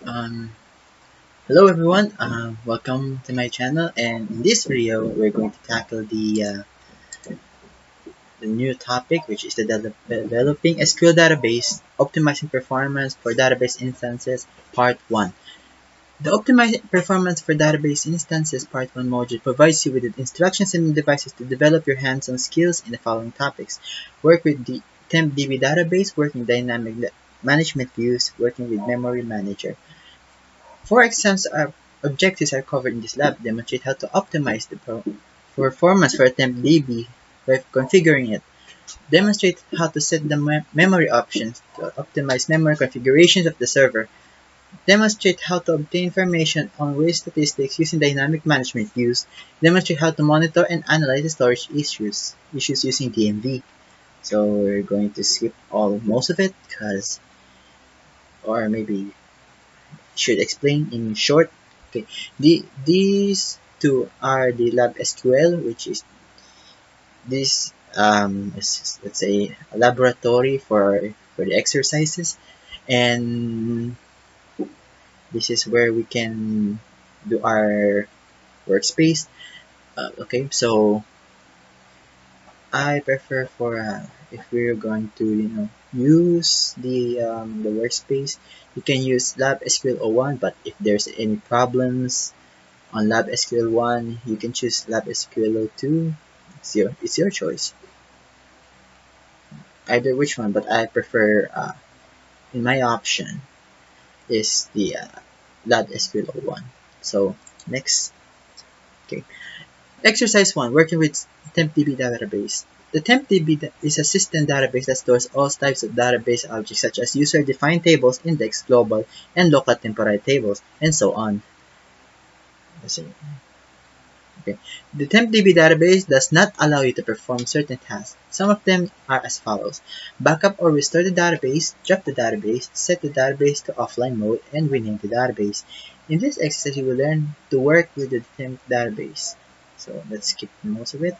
Um, Hello everyone, welcome to my channel, and in this video we're going to tackle the new topic, which is developing SQL database, optimizing performance for database instances, part 1. The optimizing performance for database instances part 1 module provides you with the instructions and devices to develop your hands-on skills in the following topics. Work with the TempDB database, working dynamic management views, working with memory manager. Four exams objectives are covered in this lab. Demonstrate how to optimize the performance for TempDB by configuring it. Demonstrate how to set the memory options to optimize memory configurations of the server. Demonstrate how to obtain information on race statistics using dynamic management views. Demonstrate how to monitor and analyze the storage issues using DMV. So we're going to skip most of it because, or maybe should explain in short. Okay, these two are the lab SQL, which is this let's say a laboratory for the exercises, and this is where we can do our workspace. Okay, so I prefer for if we're going to use the workspace, you can use lab SQL O1, but if there's any problems on lab SQL 1, you can choose lab SQL 02. It's your choice, either which one, but I prefer in my option is the lab SQL 01. So next, okay, exercise 1, working with TempDB database. The TempDB is a system database that stores all types of database objects such as user-defined tables, index, global, and local temporary tables, and so on. Let's see. Okay. The TempDB database does not allow you to perform certain tasks. Some of them are as follows: backup or restore the database, drop the database, set the database to offline mode, and rename the database. In this exercise, you will learn to work with the temp database. So let's skip most of it.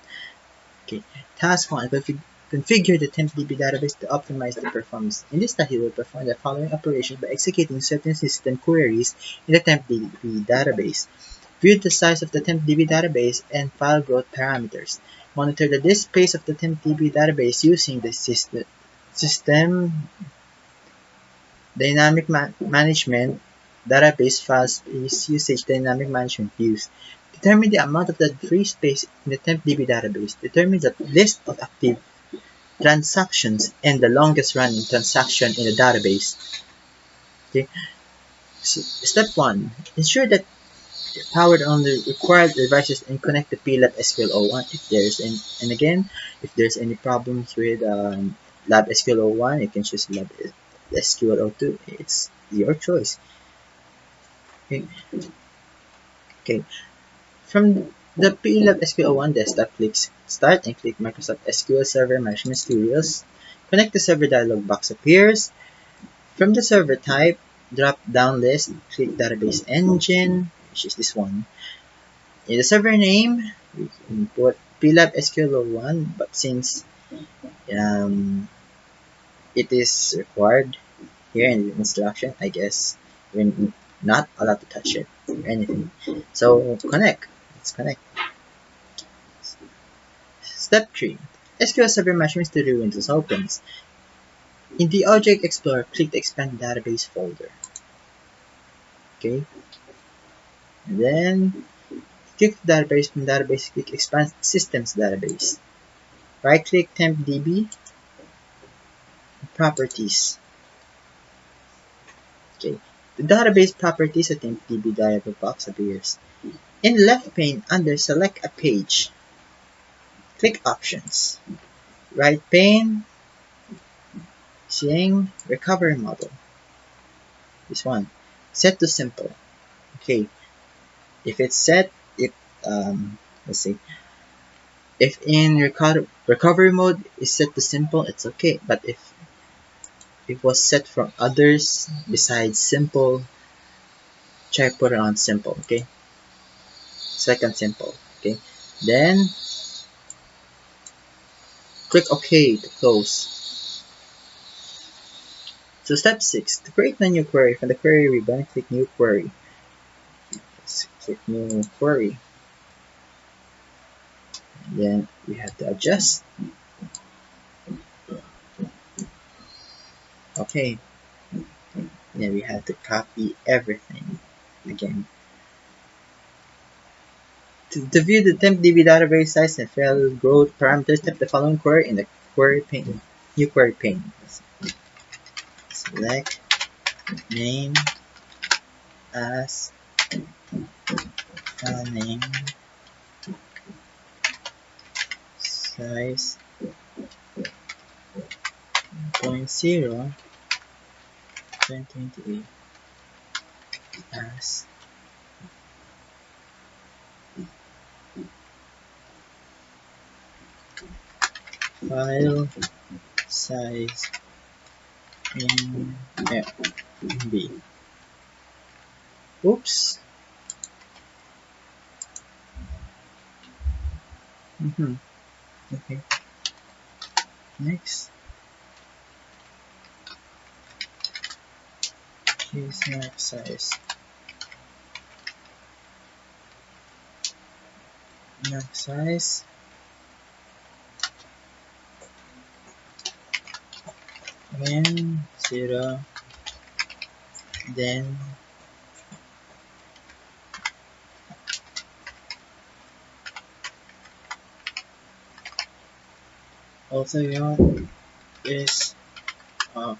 Okay. Task 1. Configure the TempDB database to optimize the performance. In this task, you will perform the following operation by executing certain system queries in the TempDB database. View the size of the TempDB database and file growth parameters. Monitor the disk space of the TempDB database using the system dynamic management database file space usage dynamic management views. Determine the amount of the free space in the TempDB database. Determine the list of active transactions and the longest running transaction in the database. Okay. Step 1. Ensure that powered on the required devices and connect to PLAB SQL O1 if there's any, and again, if there's any problems with lab SQL O1, you can choose lab SQL O2. It's your choice. Okay. Okay. From the PLAB SQL O1 desktop, click Start and click Microsoft SQL Server Management Tutorials. Connect the server dialog box appears. From the server type, drop down list, click Database Engine, which is this one. In the server name, we can put PLAB SQL01, but since um, it is required here in the instruction, I guess we're not allowed to touch it or anything. So connect. Let's connect. Step 3. SQL Server Management Studio Windows opens. In the Object Explorer, click the Expand Database folder. Okay. And then click Database from Database, click Expand Systems Database. Right click TempDB Properties. Okay. The database properties at TempDB dialog box appears. In the left pane under Select a Page, click Options. Right pane, seeing Recovery Model. This one. Set to Simple. Okay. If it's set, let's see. If in recovery mode is set to simple, it's okay. But if it was set from others besides simple, try put it on simple. Okay. Second simple. Okay. Then click OK to close. So step 6, to create a new query, from the query ribbon, click New Query. Let's click New Query. And then we have to adjust. Okay. Then we have to copy everything again. To view the TempDB database size and file growth parameters, type the following query in the query pane. New query pane. Select name as file name, size 0.0, 2028 as file size in MB. Oops. Okay. Next. Choose max size. Max size. When 0, then also yawn is off.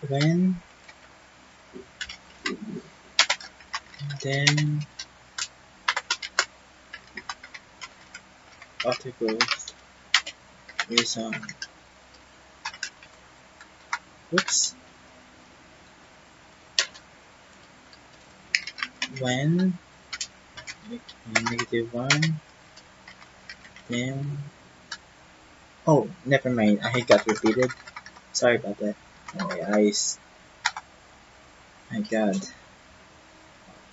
When then auto growth is on. Oops. When -1, then oh, never mind. I got repeated. Sorry about that. Oh my eyes. My God.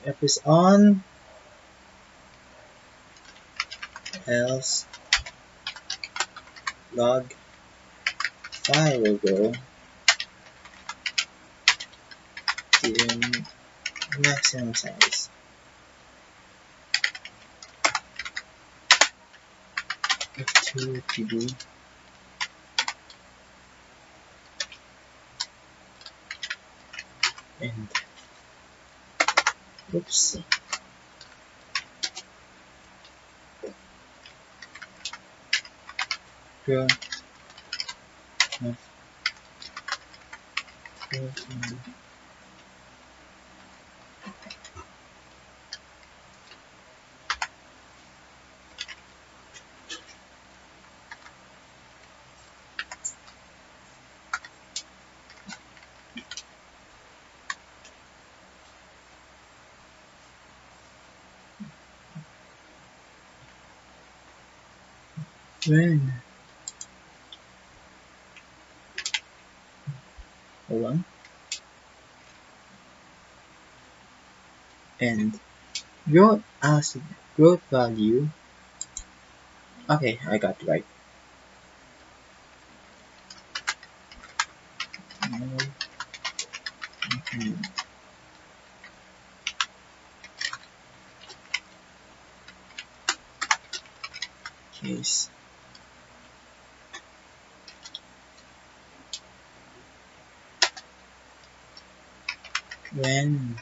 F is on. Else log 5 will go to maximum size. F2 PD and oops. Go. When hold on. And growth as growth value. Okay, I got it right. Case when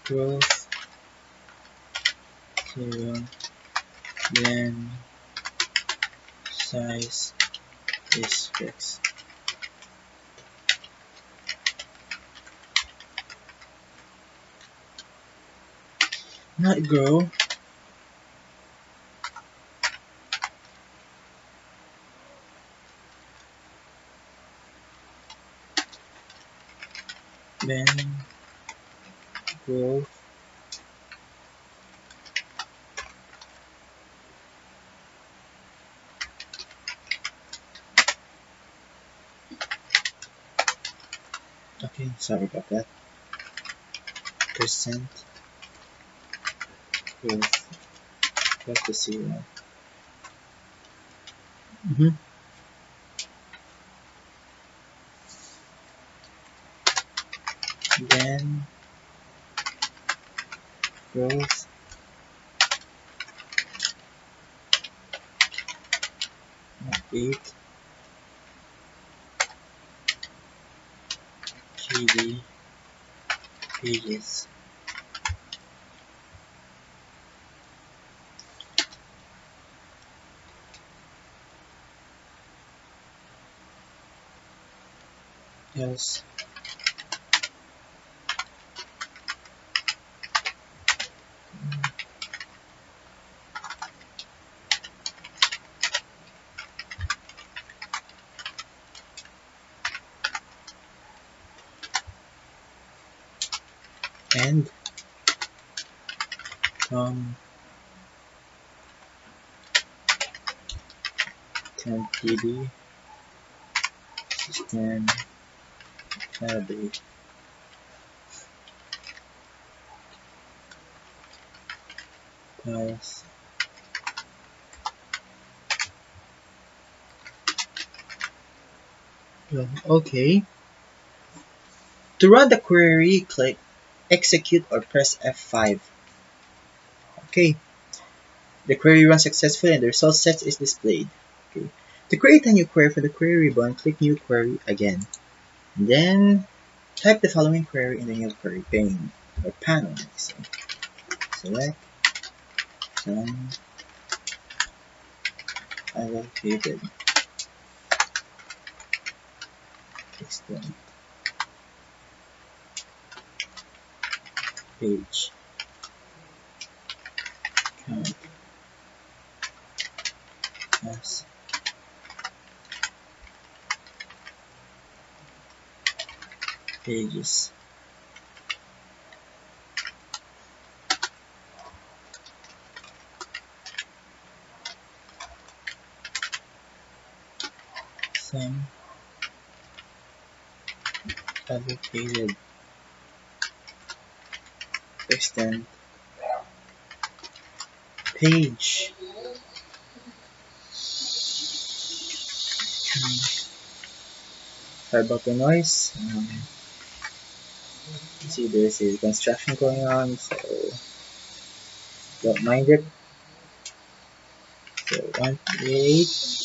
growth 0, then size is fixed. Not grow. Then growth okay, sorry about that. Percent growth equal to 0. Then growth of 8 KB pages. Yes. And 10 TB system database plus okay. To run the query, click execute or press F5. Okay. The query runs successfully and the result set is displayed. Okay. To create a new query for the query ribbon, click New Query again. And then type the following query in the new query pane or panel. So select from allocated extend page count as pages. Same allocated extend page count. Sorry about the noise. See, there's a construction going on, so don't mind it. So 128.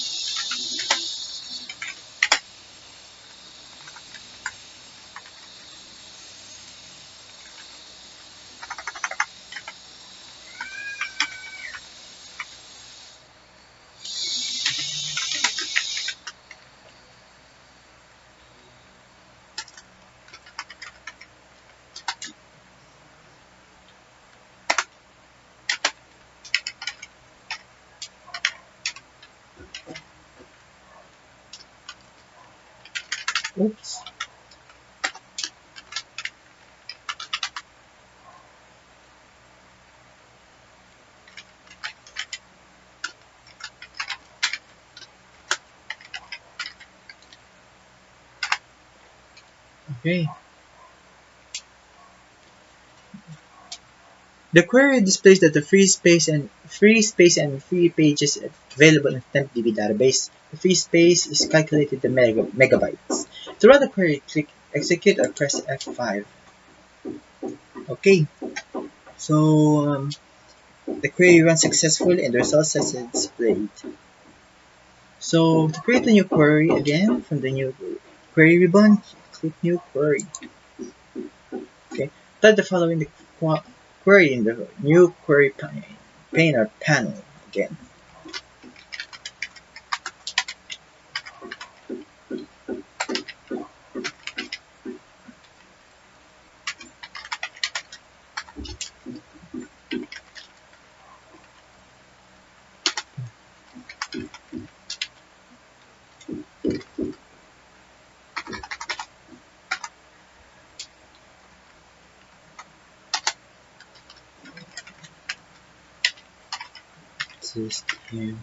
Oops. Okay. The query displays that the free space and free pages available in TempDB database. The free space is calculated in megabytes. To run the query, click execute or press F5. Okay. So the query runs successfully and the results as displayed. So to create a new query again from the new query ribbon, click new query. Okay. Type the following query in the new query pane or panel again. System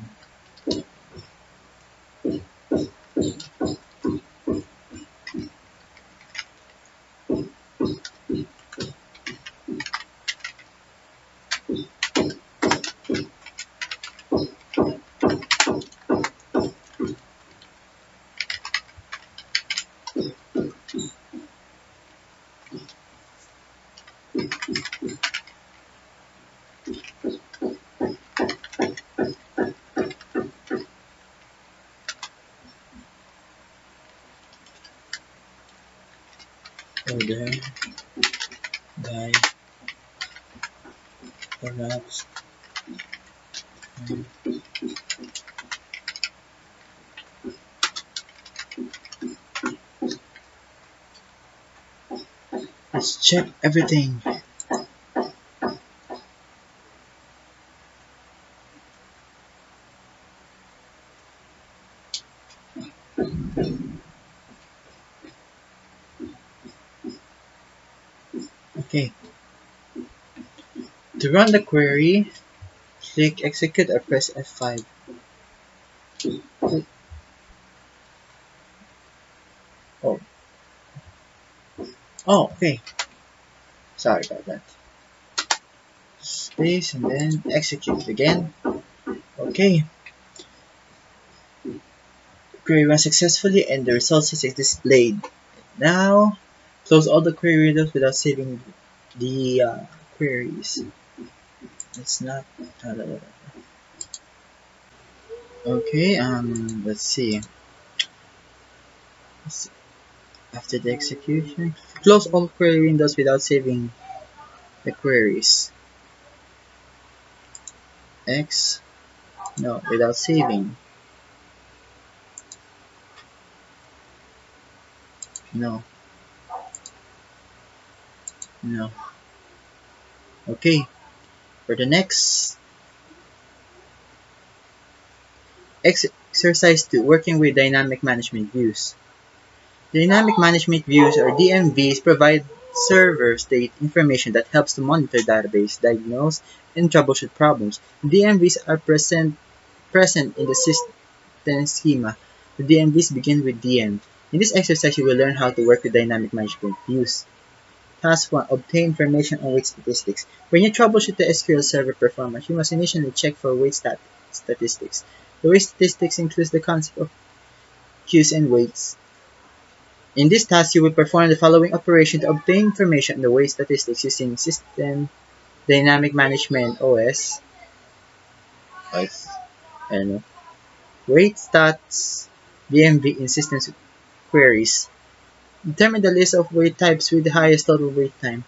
order by collapse. Let's check everything. Okay. To run the query, click execute or press F5. Oh. Oh, okay. Sorry about that. Space and then execute again. Okay. Query ran successfully and the results is displayed. Now, close all the query windows without saving the queries. It's not. Okay. Let's see. After the execution, close all query windows without saving the queries. X. No, without saving. No. No. Okay. For the next exercise 2, working with dynamic management views. Dynamic management views or DMVs provide server state information that helps to monitor database, diagnose, and troubleshoot problems. DMVs are present in the system schema. The DMVs begin with DM. In this exercise, you will learn how to work with dynamic management views. Task 1. Obtain information on weight statistics. When you troubleshoot the SQL Server performance, you must initially check for weight statistics. The weight statistics includes the concept of queues and weights. In this task, you will perform the following operation to obtain information on the weight statistics using System Dynamic Management OS. I don't know. Weight stats DMV in systems queries. Determine the list of weight types with the highest total wait time.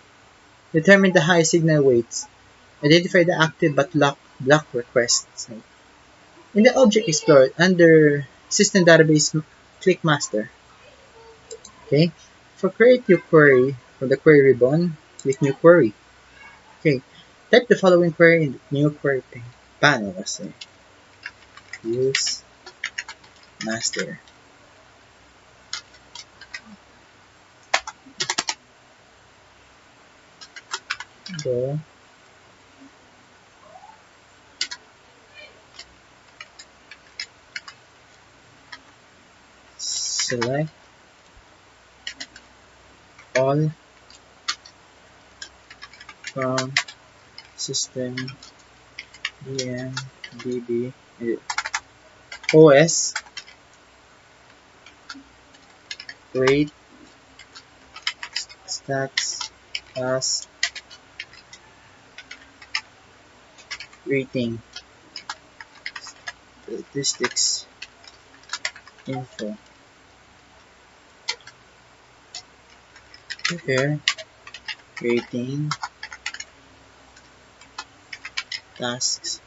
Determine the highest signal weights. Identify the active but block requests. In the Object Explorer, under System Database, click Master. Okay. For create new query, from the query ribbon, click New Query. Okay. Type the following query in the New Query panel. Let's say use master. Go. Select all from system DB OS rate stats as rating statistics info. Here rating tasks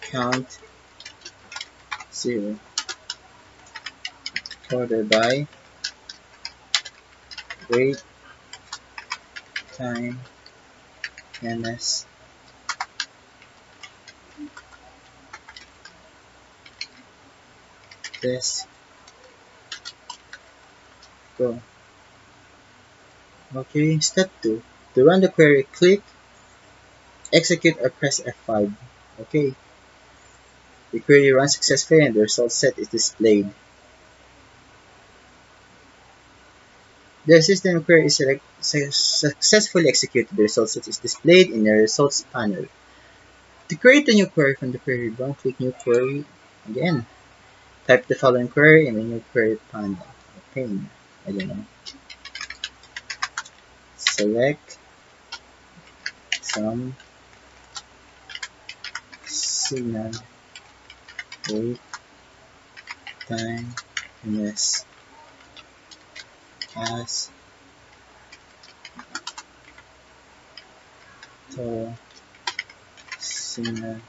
count 0 ordered by wait time ns this go. Okay, step 2. To run the query, click execute or press F5. Okay, the query runs successfully and the result set is displayed. The system query is successfully executed. The result set is displayed in the results panel. To create a new query from the query ribbon, click New Query again. Type the following query in the New Query panel. Pane. I don't know. Select some signal wait time ms as total signal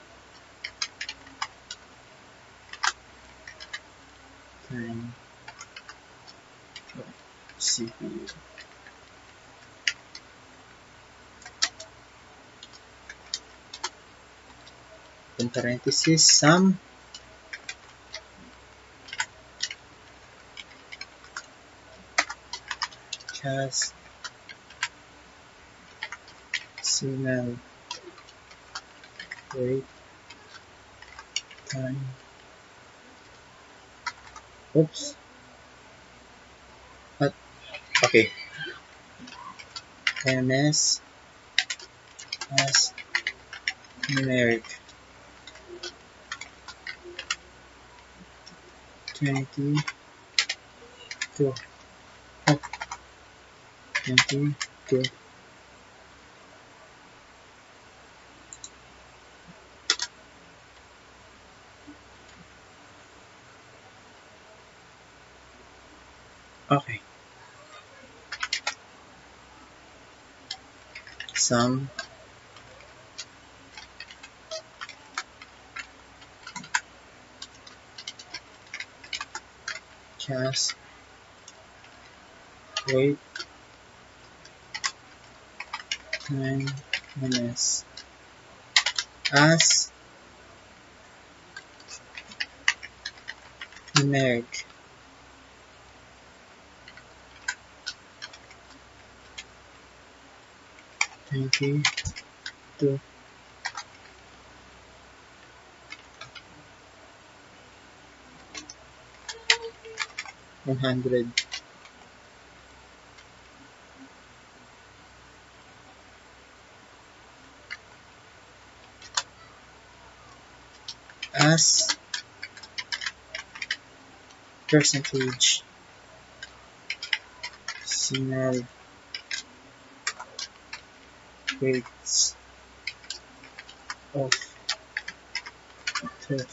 time of CPU. In parentheses, sum cas signal wait time. Oops. What? Okay. ms as numeric 22 oh, 22. Okay. Sum cas wait time ms as numeric 22 100 as percentage signal rates of total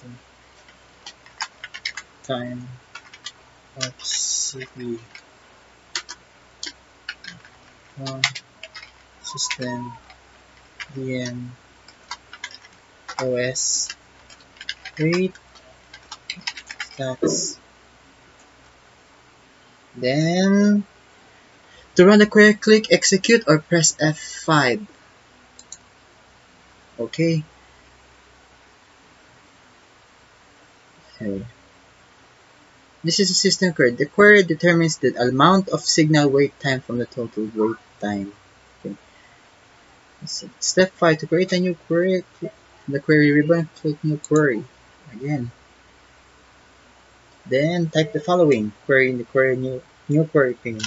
time of CPU on system VM OS wait stats. Then to run the query, click execute or press F5. Okay. Okay. This is a system query. The query determines the amount of signal wait time from the total wait time. Okay. Step 5. To create a new query, click the query ribbon, click new query. Again. Then type the following query in the query new query pane.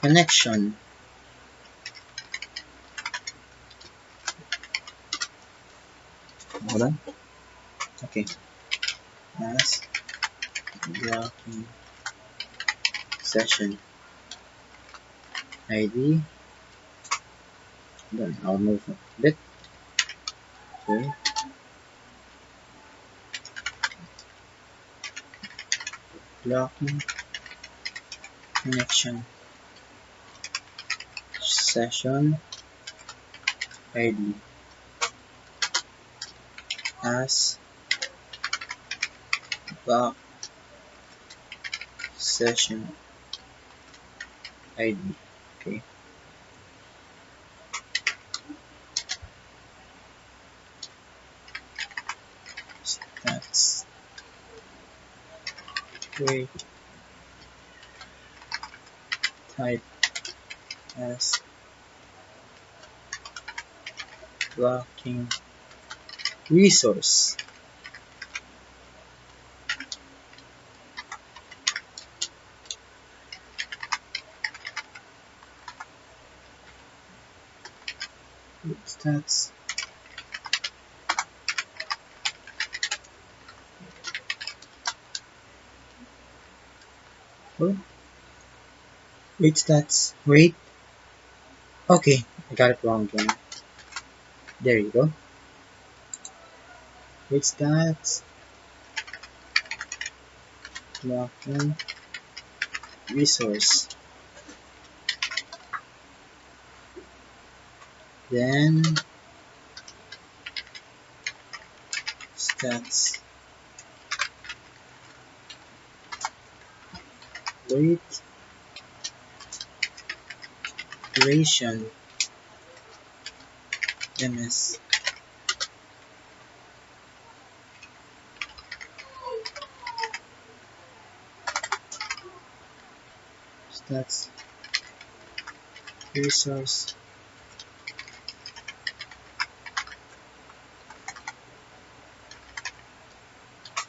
Connection. Hold on. Okay. As blocking session ID. Then I'll move a bit. Okay. Blocking connection session ID as block session ID. Okay. That's great. Type as blocking resource. Stats oh, wait stats wait. Okay, I got it wrong again. There you go. Wait stats, blocking, resource. Then stats, wait, duration, ms. Stats, resource,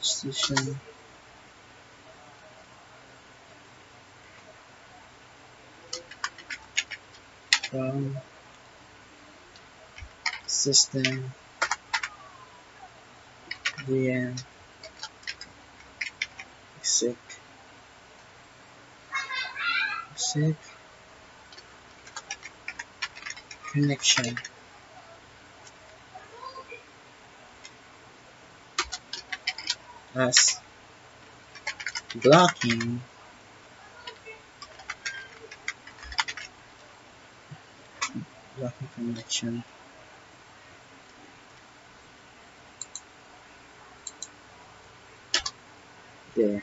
session, from, system, VM, exec, connection, as blocking, connection, there.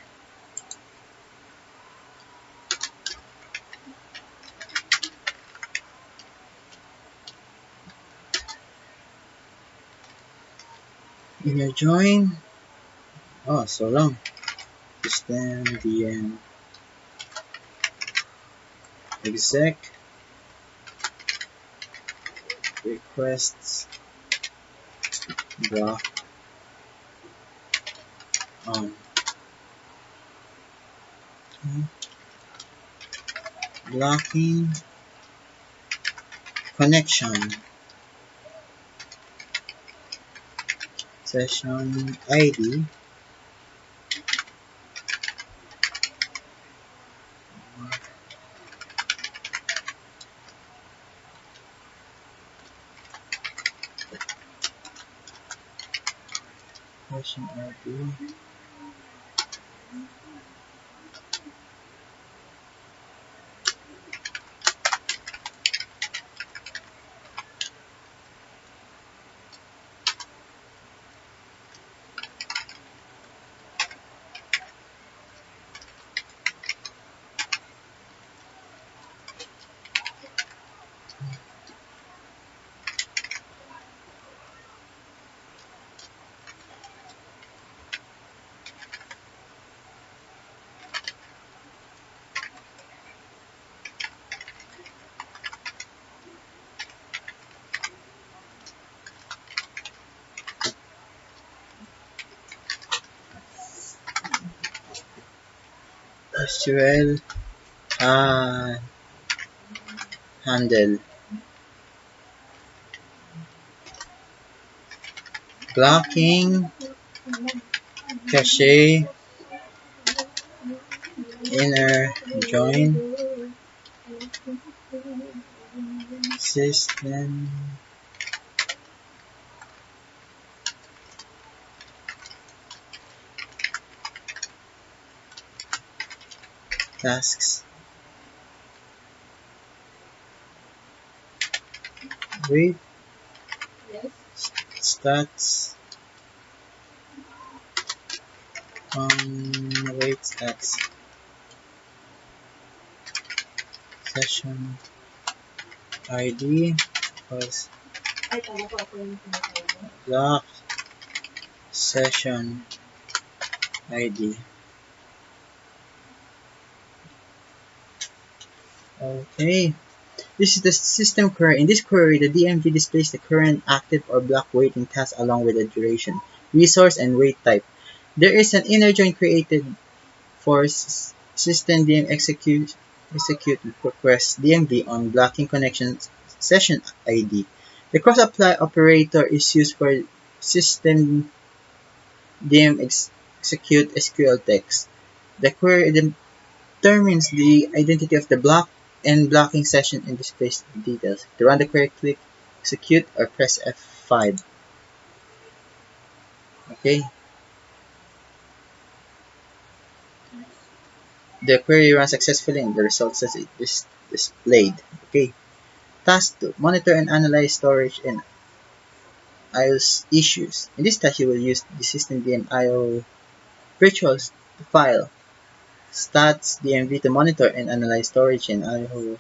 Inner join, oh so long, system, VM, exec, requests, block, on, blocking, connection, session ID, session ID, SQL, handle, blocking, cache, inner join, system, tasks, wait, stats, wait stats, session ID, was block, session ID. Okay, this is the system query. In this query, the DMG displays the current active or block waiting task along with the duration, resource, and wait type. There is an inner join created for system DM execute request DMV on blocking connection session ID. The cross apply operator is used for system DM execute SQL text. The query determines the identity of the block and blocking session and displays the details. To run the query, click execute or press F5. F5. Okay, the query runs successfully and the results as it is displayed. Okay, task 2. Monitor and analyze storage and IO's issues. In this task, you will use the system IO virtuals file stats DMV to monitor and analyze storage and IO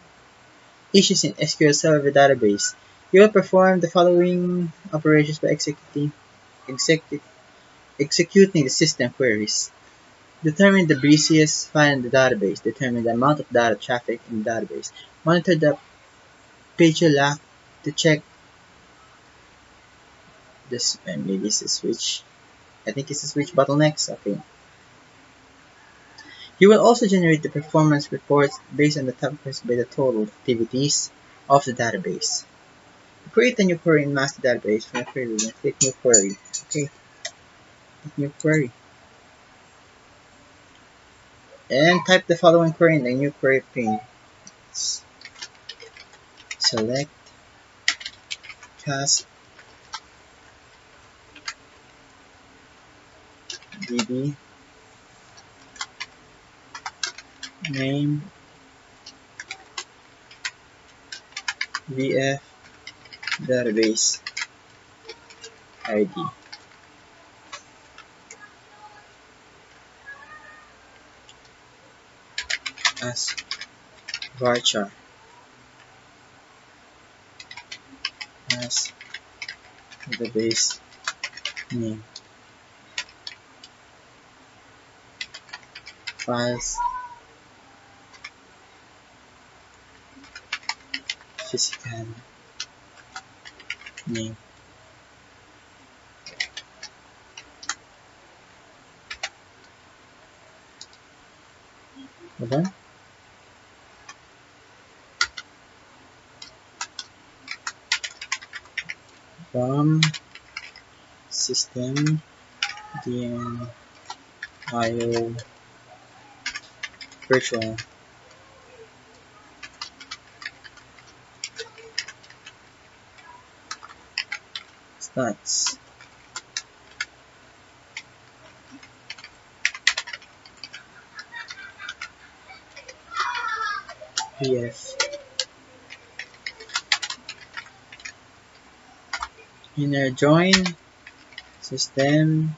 issues in SQL Server database. You will perform the following operations by execu- executing the system queries. Determine the busiest file in the database. Determine the amount of data traffic in the database. Monitor the page lag to check this. Maybe it's a switch. I think it's a switch bottlenecks. Okay. You will also generate the performance reports based on the topics by the total activities of the database. Create a new query in master database from the query and click new query. Okay, click new query. And type the following query in the new query pane. Select cast db name vf database id as varchar as database name files physical name. Hold on. From system IO virtual stats vf inner join system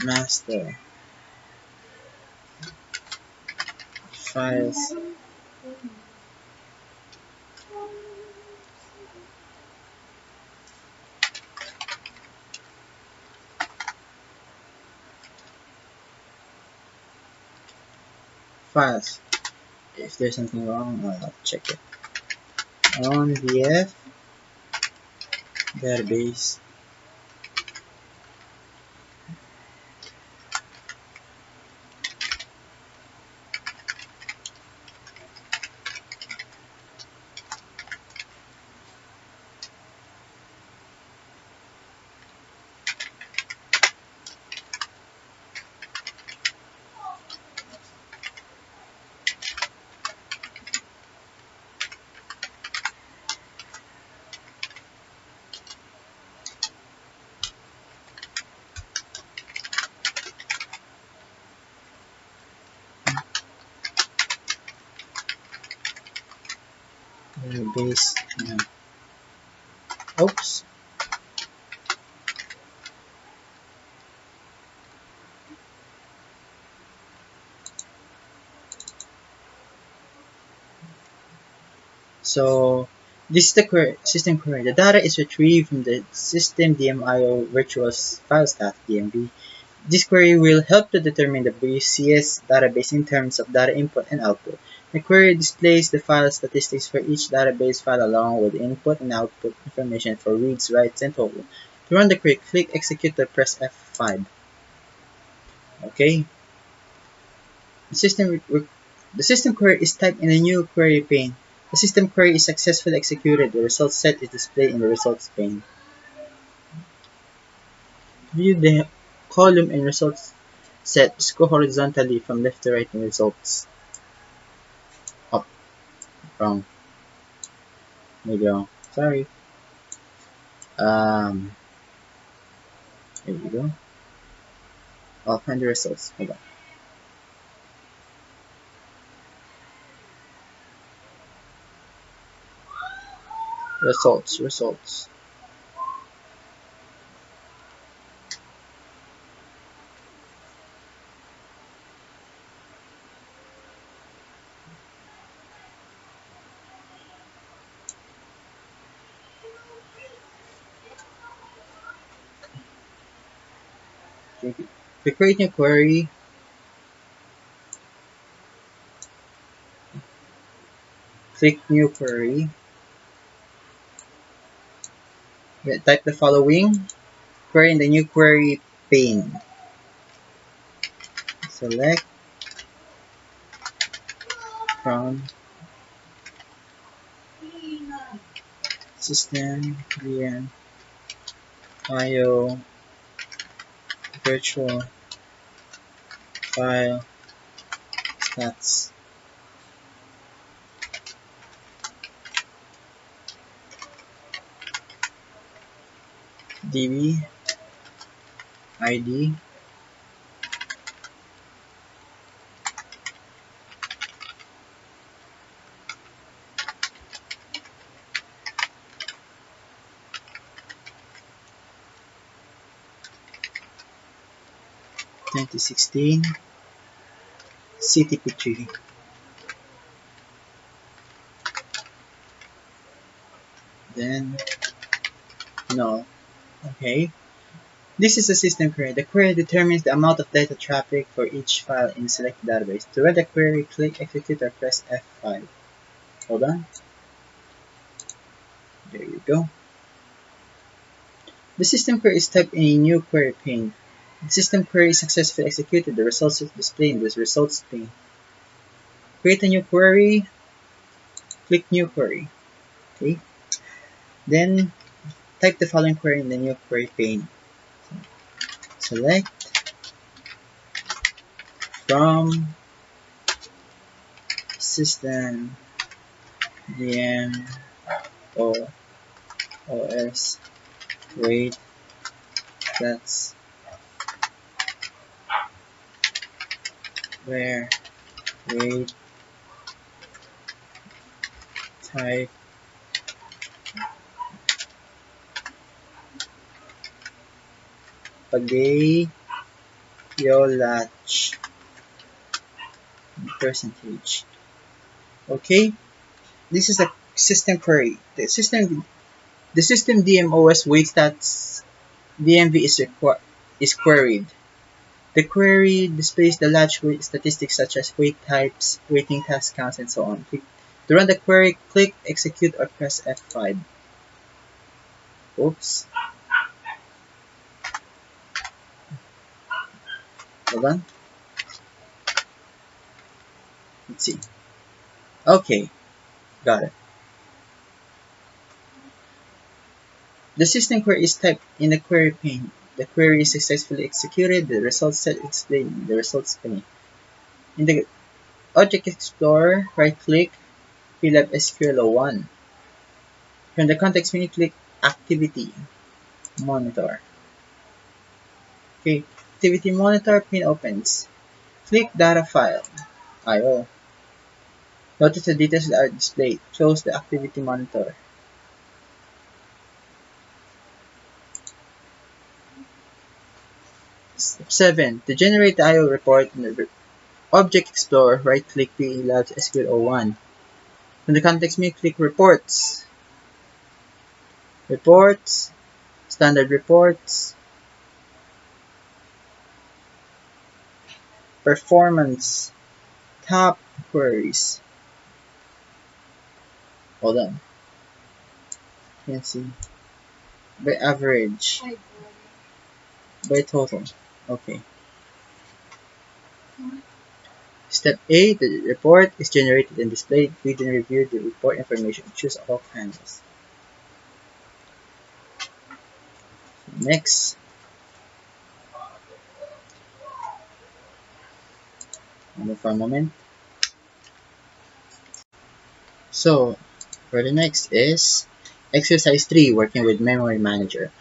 master files files. If there's something wrong, I'll check it. On VF database database name. Oops. So this is the system query. The data is retrieved from the system DMIO virtual files DMV. This query will help to determine the busiest database in terms of data input and output. The query displays the file statistics for each database file along with input and output information for reads, writes, and total. To run the query, click execute or press F5. Okay. The system query is typed in a new query pane. The system query is successfully executed. The result set is displayed in the results pane. View the column and results set. Scroll horizontally from left to right in results. Up. Wrong. Maybe wrong. Sorry. Here we go. I'll find the results. Hold on. Results. Okay. To create new query, click new query. Then type the following query in the new query pane. Select from system VM IO virtual file stats db id 2016 CTP3. Then no. Okay. This is a system query. The query determines the amount of data traffic for each file in selected database. To run the query, click execute or press F5. Hold on. There you go. The system query is typed in a new query pane. The system query is successfully executed. The results are displayed in this results pane. Create a new query. Click new query. Okay. Then type the following query in the new query pane. Select from system VM OS wait that's where wait type pagayolach percentage. Okay, this is a system query. The system DMOS wait stats DMV is queried. The query displays the latch wait statistics such as wait types, waiting task counts, and so on. To run the query, click execute or press F5. Oops. Hold on. Let's see. Okay, got it. The system query is typed in the query pane. The query is successfully executed. The results set is displayed in the results pane. In the Object Explorer, right-click, fill up SQL01. From the context menu, click Activity Monitor. Okay, Activity Monitor pane opens. Click Data File, IO. Notice the details are displayed. Close the Activity Monitor. Step 7. To generate the IO report in the Object Explorer, right-click PE Labs SQL01. From the context menu, click Reports. Reports, Standard Reports, Performance, Top Queries. Hold on. You can see. By average. By total. Okay. Step 8. The report is generated and displayed. Read and review the report information. Choose all panels. Next. Hold on for a moment. So, for the next is Exercise 3, working with Memory Manager.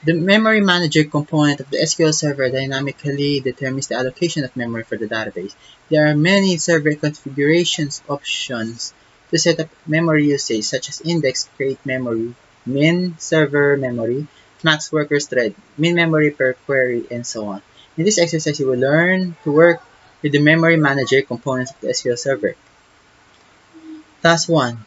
The Memory Manager component of the SQL Server dynamically determines the allocation of memory for the database. There are many server configurations options to set up memory usage, such as index, create memory, min server memory, max workers thread, min memory per query, and so on. In this exercise, you will learn to work with the Memory Manager components of the SQL Server. Task 1.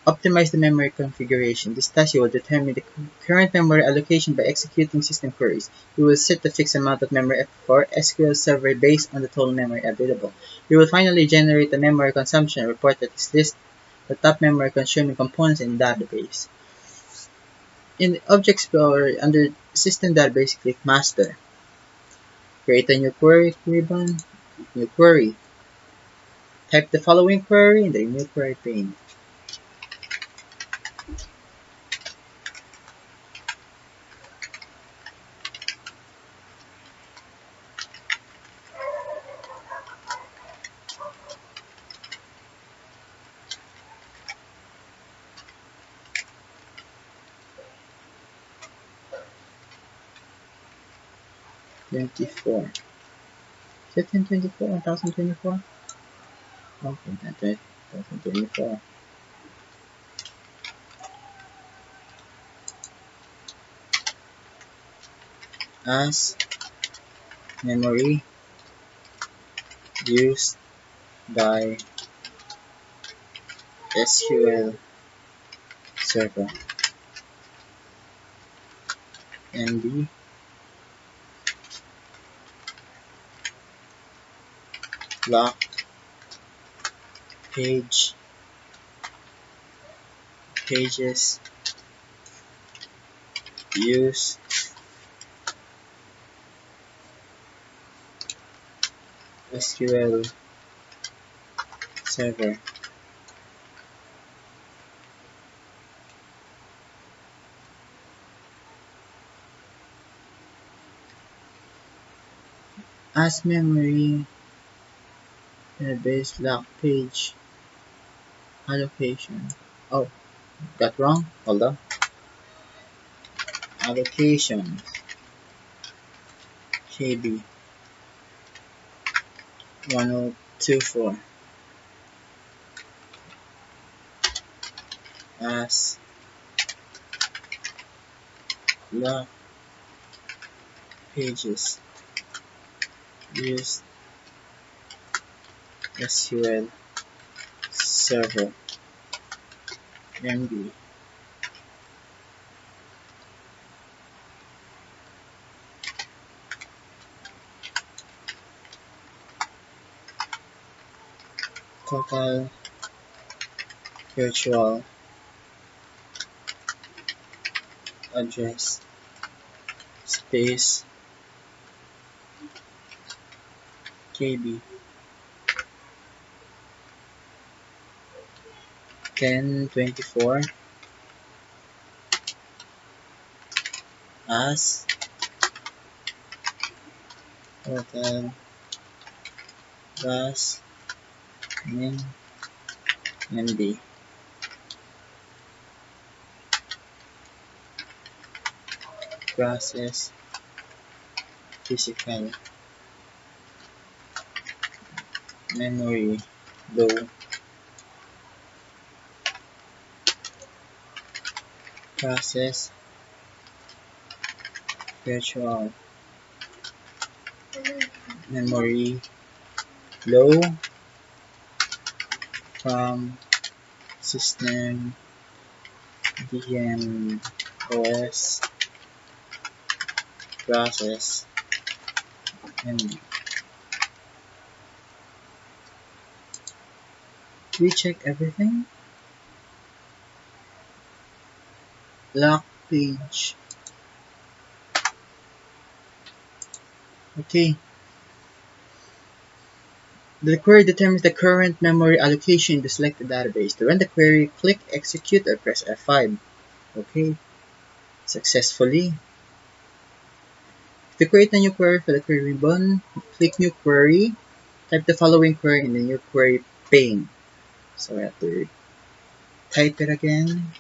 Optimize the memory configuration. This task will determine the current memory allocation by executing system queries. You will set the fixed amount of memory for SQL Server based on the total memory available. You will finally generate a memory consumption report that lists the top memory consuming components in the database. In the Object Explorer, under System Database, click Master. Create a new query ribbon, new query. Type the following query in the new query pane. '24. Is it 1024? 1024? Okay, 1024. As memory used by SQL Server MB block pages use SQL Server. As memory database block page allocation. Oh, got wrong. Hold on. Allocation KB 1024 as block pages use SQL Server MB total virtual address space KB 1024 as total bus min MB process physical memory low process virtual memory low from system VM OS process and we check everything. Lock page. Okay. The query determines the current memory allocation in the selected database. To run the query, click execute or press F5. Okay. Successfully. To create a new query for the query ribbon, click new query. Type the following query in the new query pane. So I have to type it again.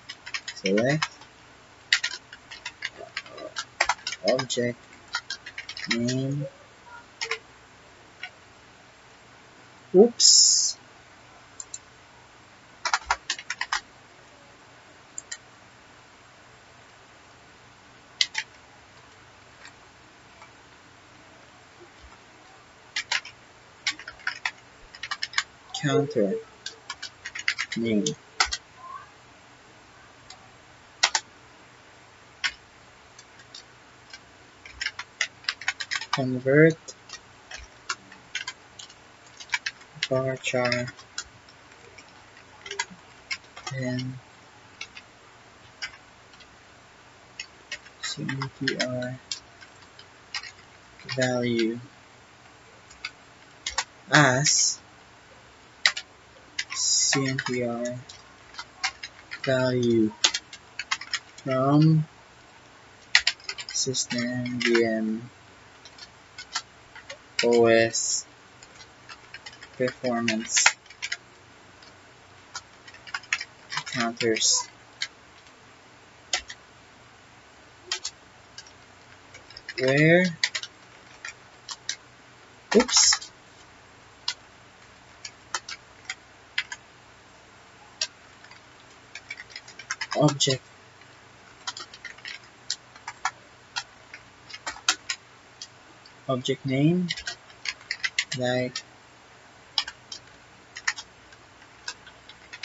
select object name, oops, counter name, convert varchar and ctr value as ctr value from system VM OS performance counters where oops object name like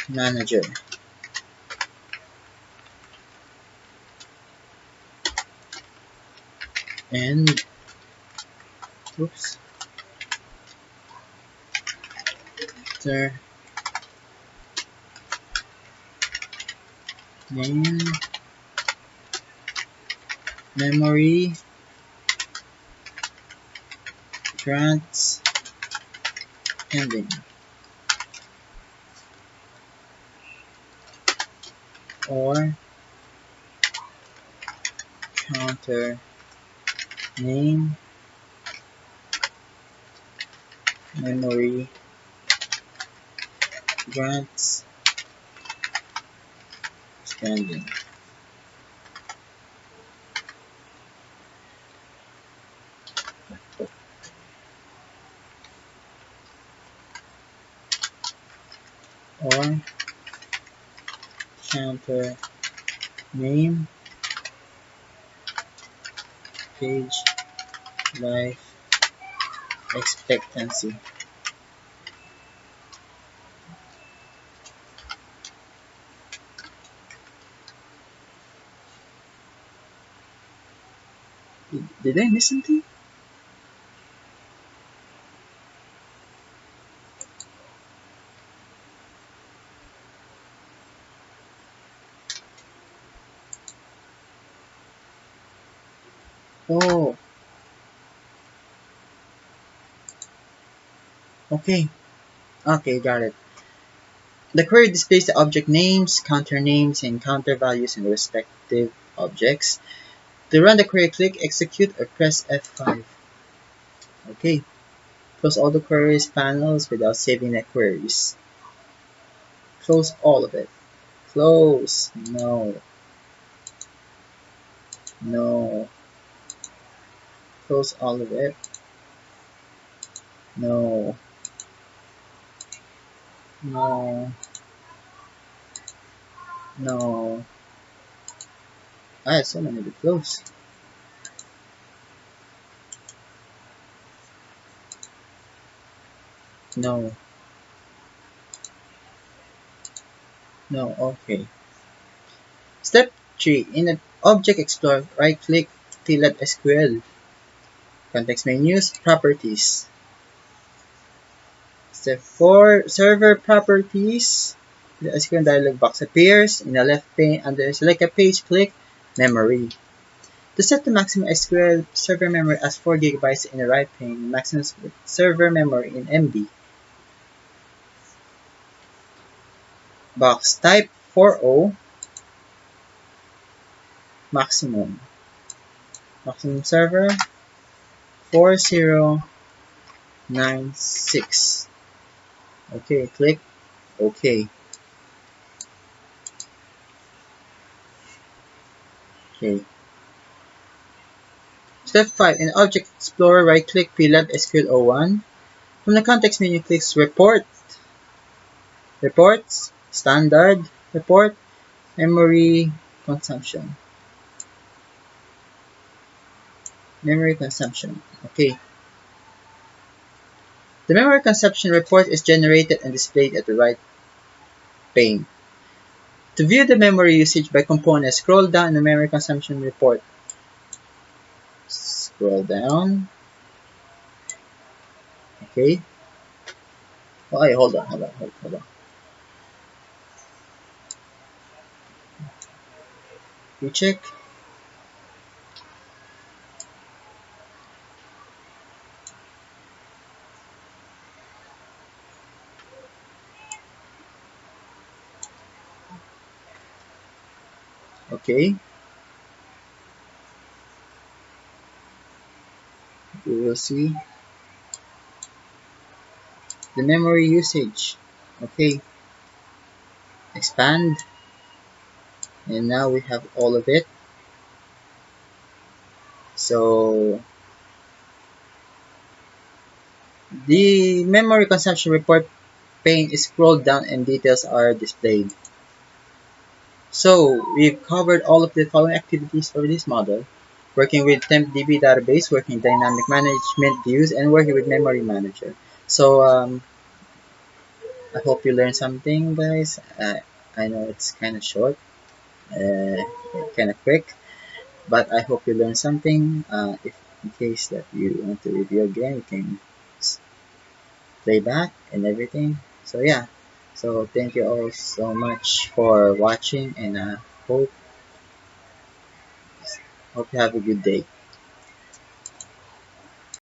manager and oops the name memory grants pending or counter name memory grants pending or counter name page life expectancy. Did I miss something? Oh, okay. Okay, got it. The query displays the object names, counter names, and counter values in the respective objects. To run the query, click execute or press F5. Okay. Close all the queries panels without saving the queries. Close all of it. Close. No. No. Close all of it. No. No. No. I have so many to close. No. No. Okay. Step 3. In the Object Explorer, right-click Tiled SQL. Context menus, Properties. Step 4. Server Properties. The SQL dialog box appears. In the left pane, under Select a Page, click Memory. To set the maximum SQL server memory as 4 GB in the right pane, maximum server memory in MB. Box type 40 maximum. Maximum server 4096. Okay, click OK. Okay. Step 5. In Object Explorer, right-click PLAB SQL01. From the context menu, click Report, Reports, Standard, Report, Memory Consumption. Memory Consumption. Okay. The memory consumption report is generated and displayed at the right pane. To view the memory usage by component, scroll down in the memory consumption report. Scroll down. Okay. Oh, wait, hold on. Recheck. Okay. We will see the memory usage. Okay. Expand. And now we have all of it. So the memory consumption report pane is scrolled down and details are displayed. So we've covered all of the following activities for this model: working with TempDB database, working dynamic management views, and working with memory manager. So I hope you learned something, guys. I know it's kind of short, kind of quick, but I hope you learned something. If in case that you want to review again, you can play back and everything. So yeah. So thank you all so much for watching, and hope you have a good day.